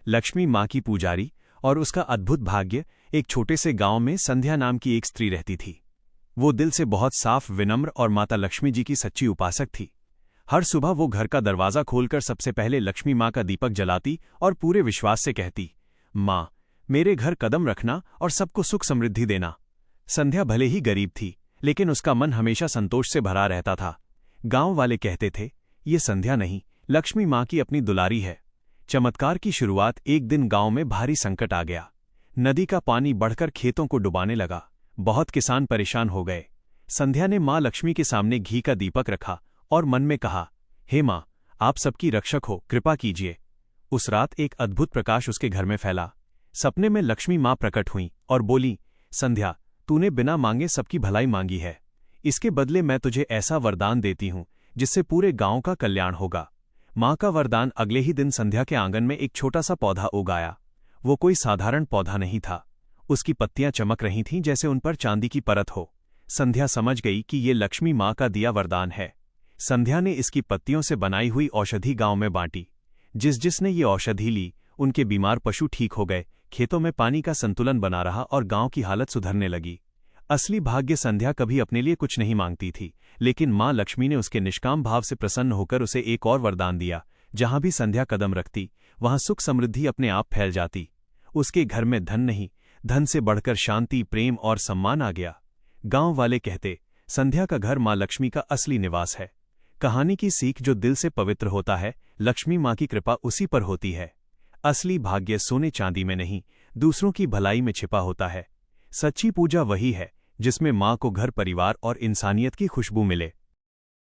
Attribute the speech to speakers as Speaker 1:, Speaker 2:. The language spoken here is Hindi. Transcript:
Speaker 1: लक्ष्मी माँ की पुजारी और उसका अद्भुत भाग्य। एक छोटे से गांव में संध्या नाम की एक स्त्री रहती थी। वो दिल से बहुत साफ, विनम्र और माता लक्ष्मी जी की सच्ची उपासक थी। हर सुबह वो घर का दरवाज़ा खोलकर सबसे पहले लक्ष्मी माँ का दीपक जलाती और पूरे विश्वास से कहती, माँ, मेरे घर कदम रखना और सबको सुख समृद्धि देना। संध्या भले ही गरीब थी, लेकिन उसका मन हमेशा संतोष से भरा रहता था। गांव वाले कहते थे, ये संध्या नहीं, लक्ष्मी माँ की अपनी दुलारी है। चमत्कार की शुरुआत एक दिन गांव में भारी संकट आ गया। नदी का पानी बढ़कर खेतों को डुबाने लगा। बहुत किसान परेशान हो गए। संध्या ने माँ लक्ष्मी के सामने घी का दीपक रखा और मन में कहा, हे माँ, आप सबकी रक्षक हो, कृपा कीजिए। उस रात एक अद्भुत प्रकाश उसके घर में फैला। सपने में लक्ष्मी माँ प्रकट हुईं और बोली, संध्या, तूने बिना मांगे सबकी भलाई मांगी है। इसके बदले मैं तुझे ऐसा वरदान देती हूँ जिससे पूरे गांव का कल्याण होगा। माँ का वरदान अगले ही दिन संध्या के आंगन में एक छोटा सा पौधा उगाया। वो कोई साधारण पौधा नहीं था। उसकी पत्तियां चमक रही थीं जैसे उन पर चांदी की परत हो। संध्या समझ गई कि ये लक्ष्मी माँ का दिया वरदान है। संध्या ने इसकी पत्तियों से बनाई हुई औषधि गांव में बांटी। जिसने ये औषधि ली, उनके बीमार पशु ठीक हो गए, खेतों में पानी का संतुलन बना रहा और गांव की हालत सुधरने लगी। असली भाग्य संध्या कभी अपने लिए कुछ नहीं मांगती थी, लेकिन माँ लक्ष्मी ने उसके निष्काम भाव से प्रसन्न होकर उसे एक और वरदान दिया। जहां भी संध्या कदम रखती, वहां सुख समृद्धि अपने आप फैल जाती। उसके घर में धन नहीं, धन से बढ़कर शांति, प्रेम और सम्मान आ गया। गांव वाले कहते, संध्या का घर माँ लक्ष्मी का असली निवास है। कहानी की सीख, जो दिल से पवित्र होता है, लक्ष्मी माँ की कृपा उसी पर होती है। असली भाग्य सोने चांदी में नहीं, दूसरों की भलाई में छिपा होता है। सच्ची पूजा वही है जिसमें माँ को घर, परिवार और इंसानियत की खुशबू मिले।